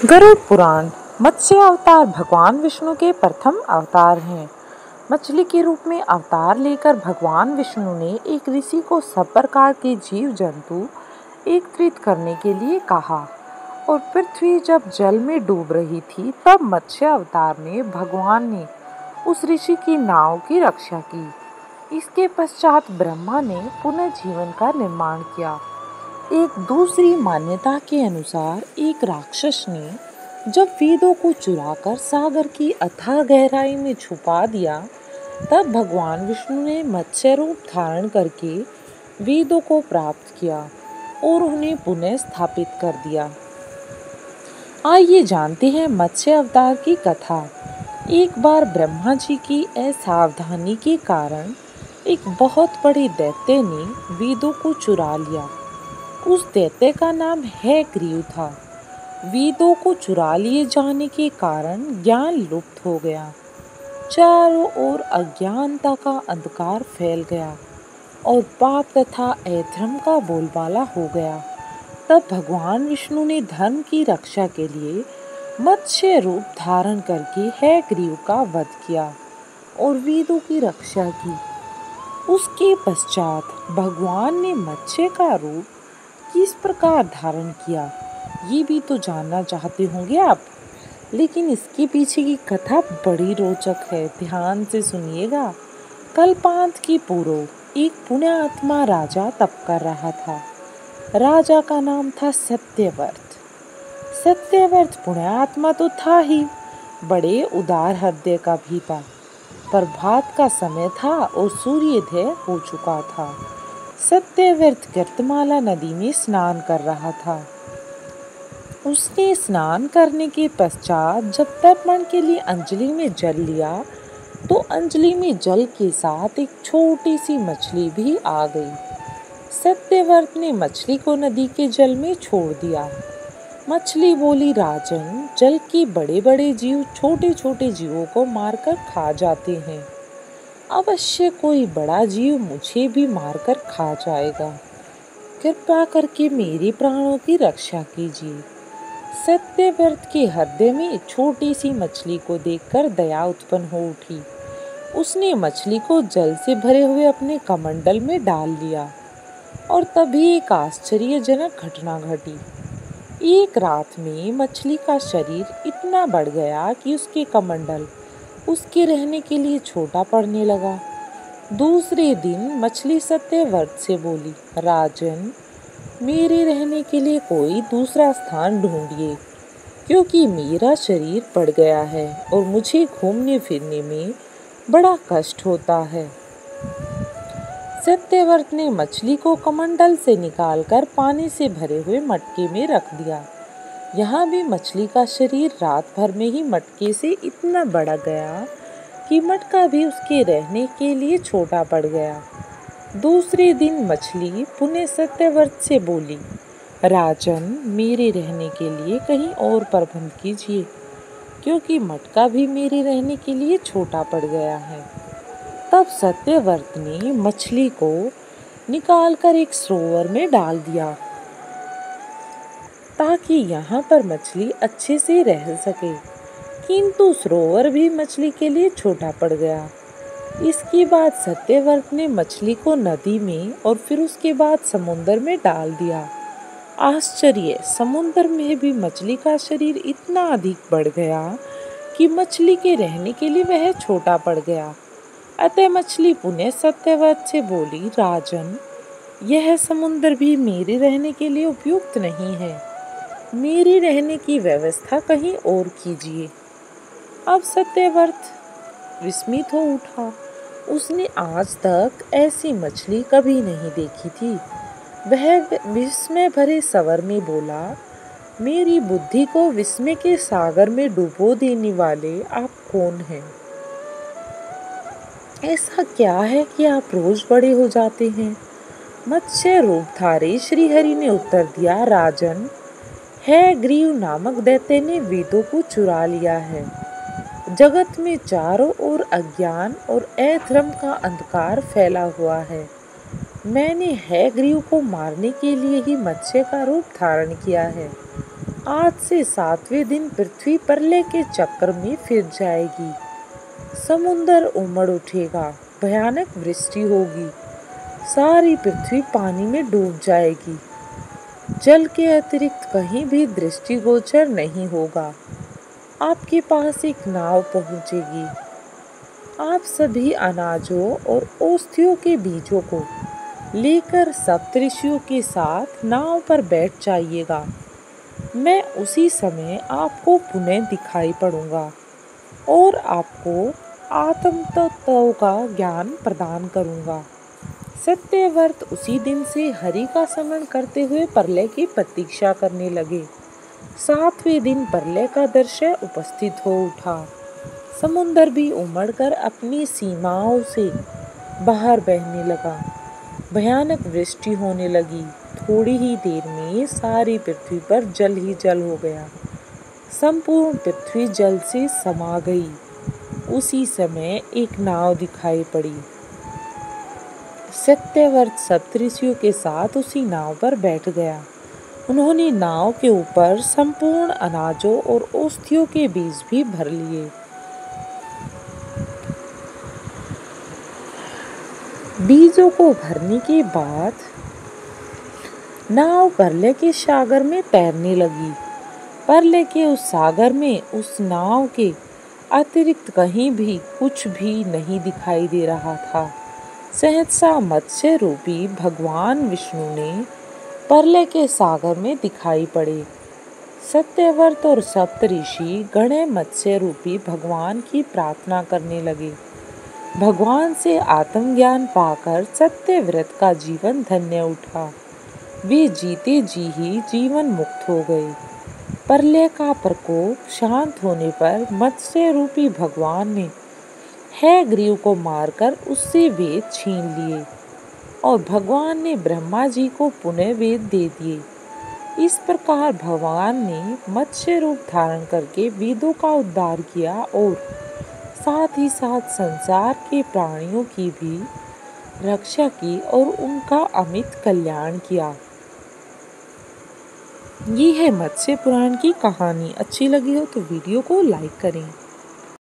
गरुड़ पुराण। मत्स्य अवतार भगवान विष्णु के प्रथम अवतार हैं। मछली के रूप में अवतार लेकर भगवान विष्णु ने एक ऋषि को सब प्रकार के जीव जंतु एकत्रित करने के लिए कहा और पृथ्वी जब जल में डूब रही थी तब मत्स्य अवतार में भगवान ने उस ऋषि की नाव की रक्षा की। इसके पश्चात ब्रह्मा ने पुनः जीवन का निर्माण किया। एक दूसरी मान्यता के अनुसार एक राक्षस ने जब वेदों को चुराकर सागर की अथाह गहराई में छुपा दिया तब भगवान विष्णु ने मत्स्य रूप धारण करके वेदों को प्राप्त किया और उन्हें पुनः स्थापित कर दिया। आइए जानते हैं मत्स्य अवतार की कथा। एक बार ब्रह्मा जी की असावधानी के कारण एक बहुत बड़े दैत्य ने वेदों को चुरा लिया। उस दैत्य का नाम हैग्रीव था। वेदों को चुरा लिए जाने के कारण ज्ञान लुप्त हो गया। चारों ओर अज्ञानता का अंधकार फैल गया और पाप तथा अधर्म का बोलबाला हो गया। तब भगवान विष्णु ने धर्म की रक्षा के लिए मत्स्य रूप धारण करके हैग्रीव का वध किया और वेदों की रक्षा की। उसके पश्चात भगवान ने मत्स्य का रूप किस प्रकार धारण किया ये भी तो जानना चाहते होंगे आप, लेकिन इसके पीछे की कथा बड़ी रोचक है। ध्यान से सुनिएगा। कल्पांत की पूर्व एक पुण्यात्मा राजा तप कर रहा था। राजा का नाम था सत्यव्रत। सत्यव्रत पुण्यात्मा तो था ही, बड़े उदार हृदय का भी था। प्रभात का समय था और सूर्योदय हो चुका था। सत्यव्रत गर्तमाला नदी में स्नान कर रहा था। उसने स्नान करने के पश्चात जब तर्पण के लिए अंजलि में जल लिया तो अंजलि में जल के साथ एक छोटी सी मछली भी आ गई। सत्यव्रत ने मछली को नदी के जल में छोड़ दिया। मछली बोली, राजन, जल के बड़े बड़े जीव छोटे छोटे जीवों को मारकर खा जाते हैं। अवश्य कोई बड़ा जीव मुझे भी मारकर खा जाएगा। कृपा करके मेरे प्राणों की रक्षा कीजिए। सत्यव्रत के हृदय में छोटी सी मछली को देखकर दया उत्पन्न हो उठी। उसने मछली को जल से भरे हुए अपने कमंडल में डाल लिया और तभी एक आश्चर्यजनक घटना घटी। एक रात में मछली का शरीर इतना बढ़ गया कि उसके कमंडल उसके रहने के लिए छोटा पड़ने लगा। दूसरे दिन मछली सत्यव्रत से बोली, राजन, मेरे रहने के लिए कोई दूसरा स्थान ढूंढिए, क्योंकि मेरा शरीर बढ़ गया है और मुझे घूमने फिरने में बड़ा कष्ट होता है। सत्यव्रत ने मछली को कमंडल से निकालकर पानी से भरे हुए मटके में रख दिया। यहाँ भी मछली का शरीर रात भर में ही मटके से इतना बढ़ गया कि मटका भी उसके रहने के लिए छोटा पड़ गया। दूसरे दिन मछली पुनः सत्यव्रत से बोली, राजन, मेरे रहने के लिए कहीं और प्रबंध कीजिए, क्योंकि मटका भी मेरे रहने के लिए छोटा पड़ गया है। तब सत्यव्रत ने मछली को निकालकर एक सरोवर में डाल दिया ताकि यहाँ पर मछली अच्छे से रह सके, किंतु सरोवर भी मछली के लिए छोटा पड़ गया। इसके बाद सत्यव्रत ने मछली को नदी में और फिर उसके बाद समुद्र में डाल दिया। आश्चर्य, समुद्र में भी मछली का शरीर इतना अधिक बढ़ गया कि मछली के रहने के लिए वह छोटा पड़ गया। अतः मछली पुनः सत्यव्रत से बोली, राजन, यह समुद्र भी मेरे रहने के लिए उपयुक्त नहीं है। मेरे रहने की व्यवस्था कहीं और कीजिए। अब सत्यव्रत विस्मित हो उठा। उसने आज तक ऐसी मछली कभी नहीं देखी थी। वह विस्मय भरे स्वर में बोला, मेरी बुद्धि को विस्मय के सागर में डुबो देने वाले आप कौन हैं? ऐसा क्या है कि आप रोज बड़े हो जाते हैं? मत्स्य रूपधारी श्रीहरि ने उत्तर दिया, राजन, हैग्रीव नामक दैत्य ने वेदों को चुरा लिया है। जगत में चारों ओर अज्ञान और अधर्म का अंधकार फैला हुआ है। मैंने हैग्रीव को मारने के लिए ही मत्स्य का रूप धारण किया है। आज से 7वें दिन पृथ्वी प्रलय के चक्र में फिर जाएगी। समुंदर उमड़ उठेगा, भयानक वृष्टि होगी, सारी पृथ्वी पानी में डूब जाएगी। जल के अतिरिक्त कहीं भी दृष्टिगोचर नहीं होगा। आपके पास एक नाव पहुंचेगी। आप सभी अनाजों और औषधियों के बीजों को लेकर सप्तऋषियों के साथ नाव पर बैठ जाइएगा। मैं उसी समय आपको पुनः दिखाई पड़ूंगा और आपको आत्म तत्व का ज्ञान प्रदान करूंगा। सत्यव्रत उसी दिन से हरि का स्मरण करते हुए प्रलय की प्रतीक्षा करने लगे। 7वें दिन प्रलय का दृश्य उपस्थित हो उठा। समुद्र भी उमड़कर अपनी सीमाओं से बाहर बहने लगा। भयानक वृष्टि होने लगी। थोड़ी ही देर में सारी पृथ्वी पर जल ही जल हो गया। संपूर्ण पृथ्वी जल से समा गई। उसी समय एक नाव दिखाई पड़ी। सत्यव्रत सप्तऋषियों के साथ उसी नाव पर बैठ गया। उन्होंने नाव के ऊपर संपूर्ण अनाजों और औषधियों के बीज भी भर लिए। बीजों को भरने के बाद नाव प्रलय के सागर में तैरने लगी। प्रलय के उस सागर में उस नाव के अतिरिक्त कहीं भी कुछ भी नहीं दिखाई दे रहा था। सहसा मत्स्य रूपी भगवान विष्णु ने प्रलय के सागर में दिखाई पड़े। सत्यव्रत और सप्तऋषि गणे मत्स्य रूपी भगवान की प्रार्थना करने लगे। भगवान से आत्मज्ञान पाकर सत्यव्रत का जीवन धन्य उठा। वे जीते जी ही जीवन मुक्त हो गए। प्रलय का प्रकोप शांत होने पर मत्स्य रूपी भगवान ने हयग्रीव को मारकर उससे वेद छीन लिए और भगवान ने ब्रह्मा जी को पुनः वेद दे दिए। इस प्रकार भगवान ने मत्स्य रूप धारण करके वेदों का उद्धार किया और साथ ही साथ संसार के प्राणियों की भी रक्षा की और उनका अमित कल्याण किया। ये है मत्स्य पुराण की कहानी। अच्छी लगी हो तो वीडियो को लाइक करें।